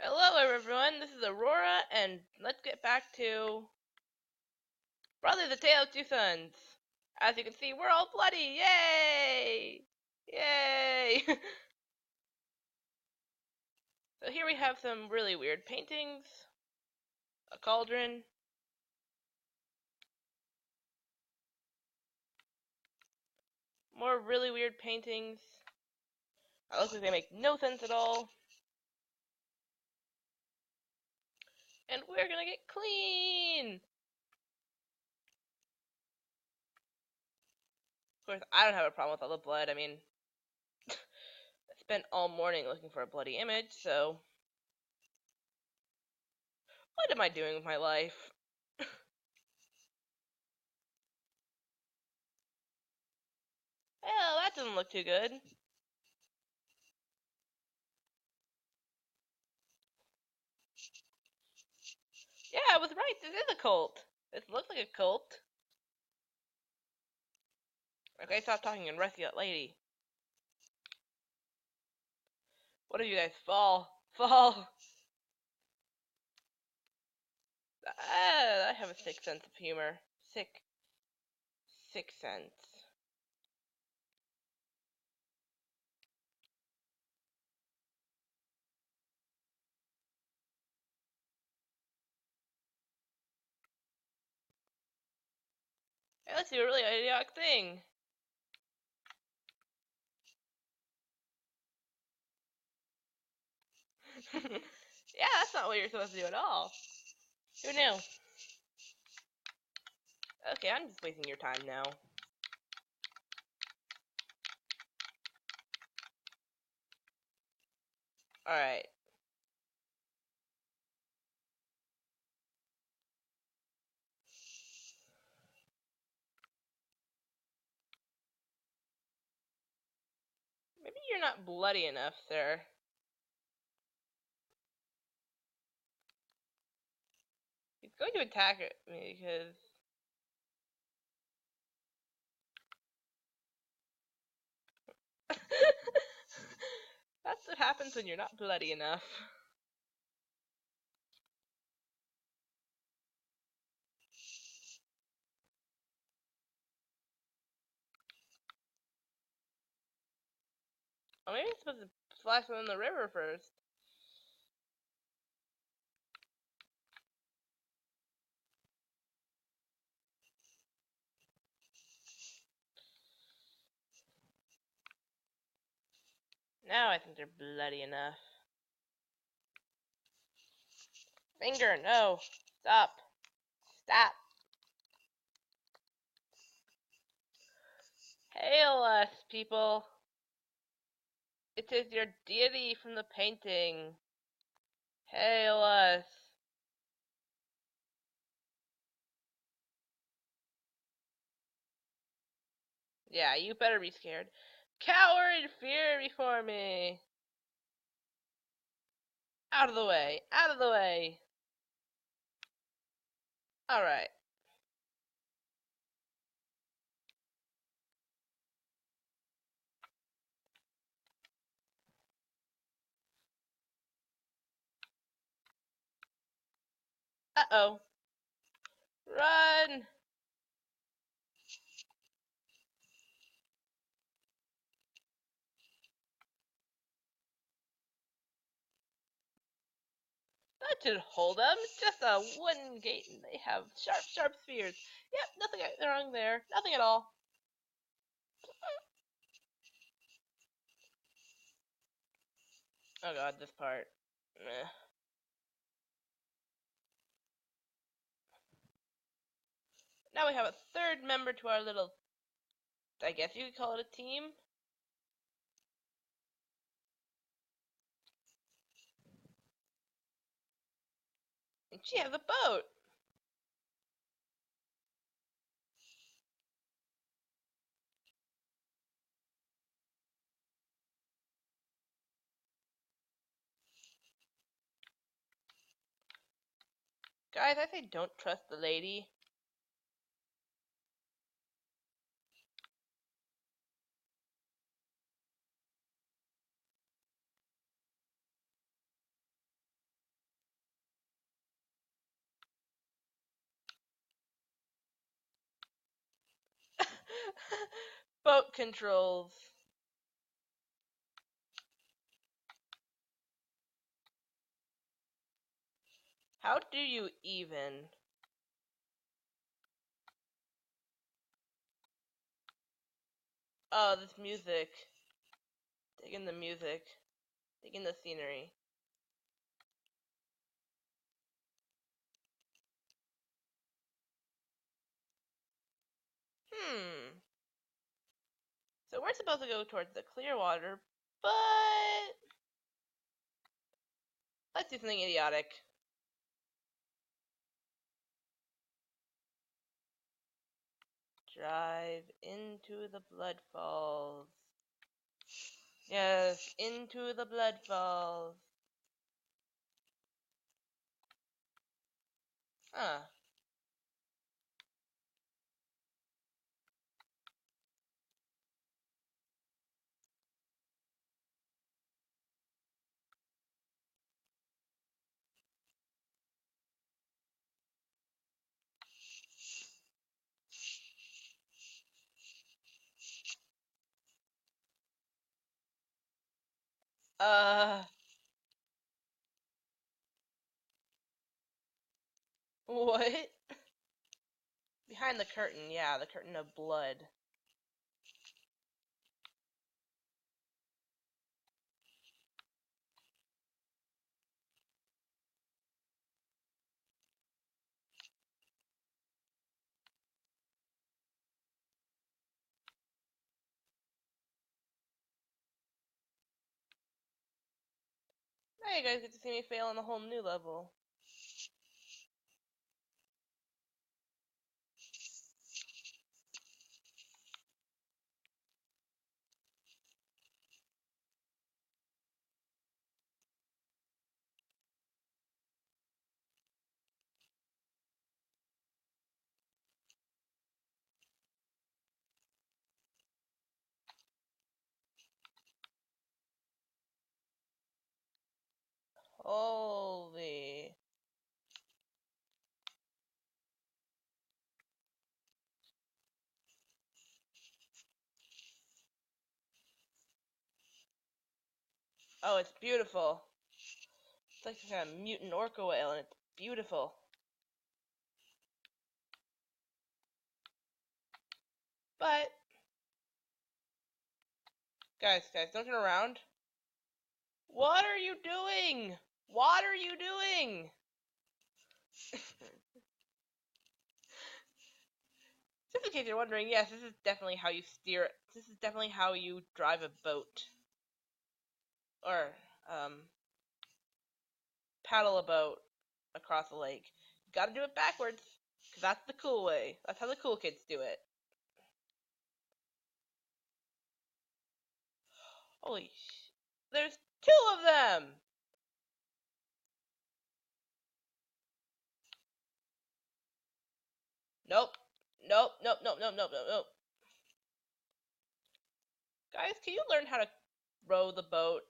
Hello everyone, this is Aurora, and let's get back to Brother the Tale of Two Sons. As you can see, we're all bloody! Yay! Yay! So here we have some really weird paintings, a cauldron, more really weird paintings. It looks like they make no sense at all. And we're gonna get clean! Of course, I don't have a problem with all the blood. I mean, I spent all morning looking for a bloody image, so what am I doing with my life? Well, that doesn't look too good. Yeah, I was right. This is a cult. This looks like a cult. Okay, stop talking and rescue that lady. What of you guys fall? Fall! I have a sick sense of humor. Sick sense. Hey, let's do a really idiotic thing. Yeah, that's not what you're supposed to do at all. Who knew? Okay, I'm just wasting your time now. Alright. Maybe you're not bloody enough, sir. He's going to attack me because... That's what happens when you're not bloody enough. Oh, maybe I'm supposed to splash them in the river first. Now I think they're bloody enough. Finger, no! Stop! Stop! Hail us, people! It is your deity from the painting. Hail us! Yeah, you better be scared. Cower in fear before me! Out of the way! Out of the way! Alright. Uh-oh. Run! That should hold them. It's just a wooden gate and they have sharp spears. Yep, nothing wrong there. Nothing at all. Oh god, this part. Meh. Now we have a third member to our little, I guess you could call it a team. And she has a boat. Guys, I say don't trust the lady. Boat controls. How do you even? Oh, this music. Digging the music. Digging the scenery. So we're supposed to go towards the clear water, but let's do something idiotic. Drive into the blood falls. Yes, into the blood falls. Huh. Uh, what? Behind the curtain, yeah, the curtain of blood. Now you guys get to see me fail on a whole new level. Holy. Oh, it's beautiful. It's like some kind of mutant orca whale, and it's beautiful. But, guys, don't turn around. What are you doing? What are you doing? Just in case you're wondering, yes, this is definitely how you steer it. This is definitely how you drive a boat. Or, paddle a boat across a lake. You gotta do it backwards, because that's the cool way. That's how the cool kids do it. Holy sh... There's two of them! Nope. Nope, nope, nope, nope, nope, nope, nope. Guys, can you learn how to row the boat?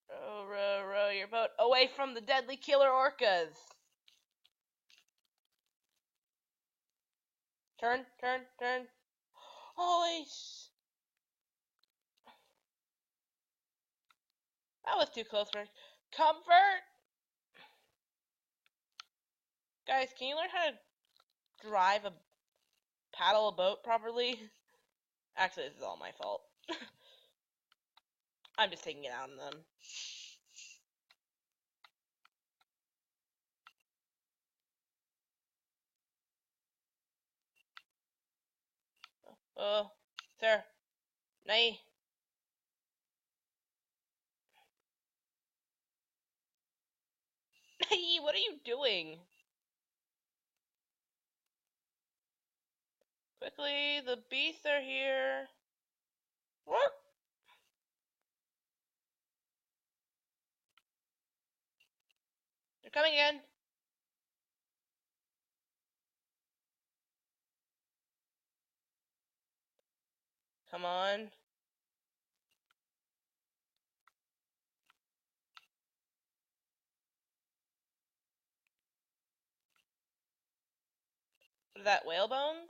Row, row, row your boat away from the deadly killer orcas. Turn, turn, turn. Holy sh... That was too close for comfort. Guys, can you learn how to drive a paddle a boat properly? Actually, this is all my fault. I'm just taking it out on them. Oh, sir. Nay. Nay, what are you doing? Quickly, the beasts are here. What? They're coming in. Come on. What is that, whale bones?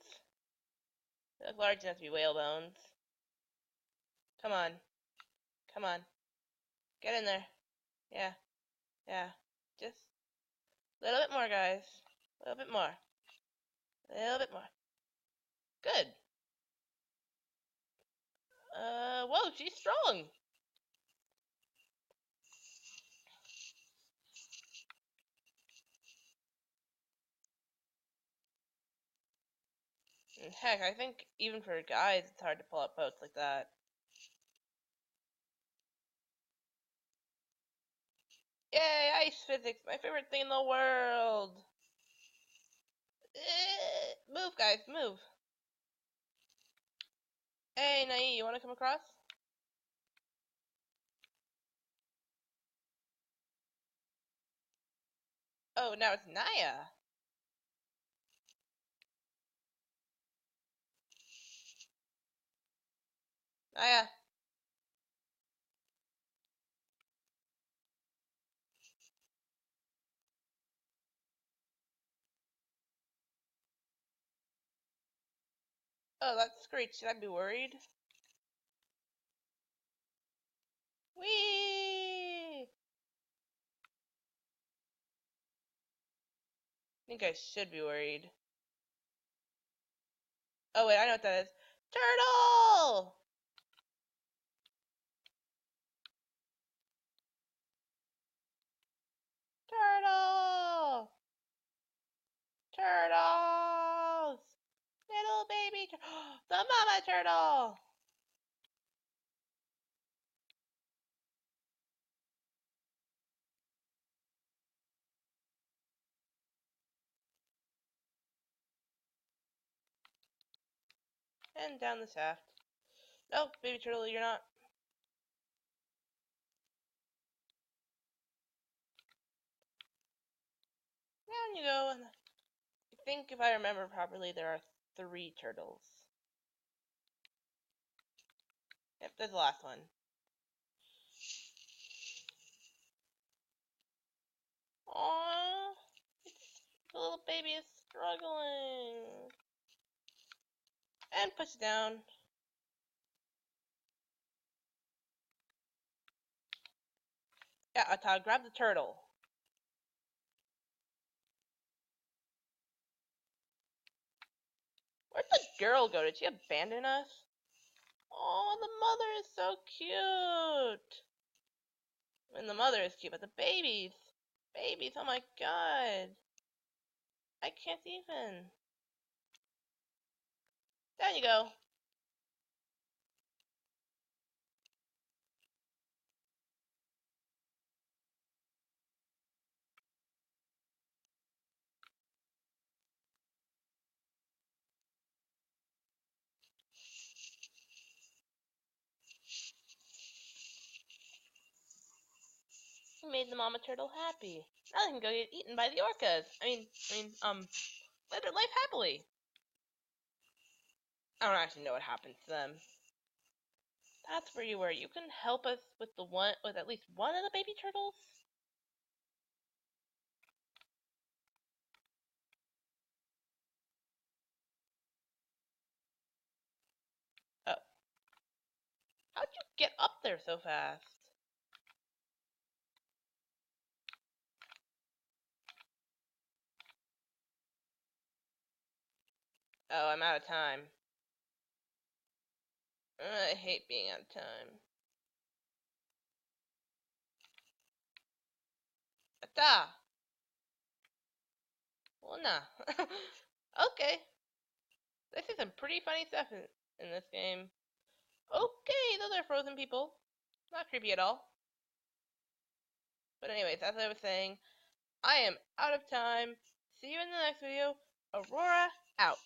They look large enough to be whale bones. Come on. Come on. Get in there. Yeah. Yeah. Just a little bit more, guys. A little bit more. A little bit more. Good. Whoa, she's strong. And heck, I think even for guys, it's hard to pull up boats like that. Yay, ice physics, my favorite thing in the world. Move, guys, move. Hey, Nai, you want to come across? Oh, now it's Naya. Naya. Oh, that's Screech. Should I be worried? Whee! I think I should be worried. Oh, wait, I know what that is. Turtle! Turtle! Turtles! Little baby the mama turtle! And down the shaft. No, baby turtle, you're not. Down you go. And I think if I remember properly, there are 3 turtles. Yep, there's the last one. Aww, the little baby is struggling. And push it down. Yeah, Ata, grab the turtle. Where'd the girl go? Did she abandon us? Oh, the mother is so cute. And the mother is cute, but the babies. Babies, oh my god. I can't even. Down you go. You made the mama turtle happy. Now they can go get eaten by the orcas. Live their life happily. I don't actually know what happens to them. That's where you were. You can help us with at least one of the baby turtles? Oh. How'd you get up there so fast? Oh, I'm out of time. I hate being out of time. Ata! Well, nah. Okay. This is some pretty funny stuff in this game. Okay, those are frozen people. Not creepy at all. But anyways, as I was saying, I am out of time. See you in the next video. Aurora out.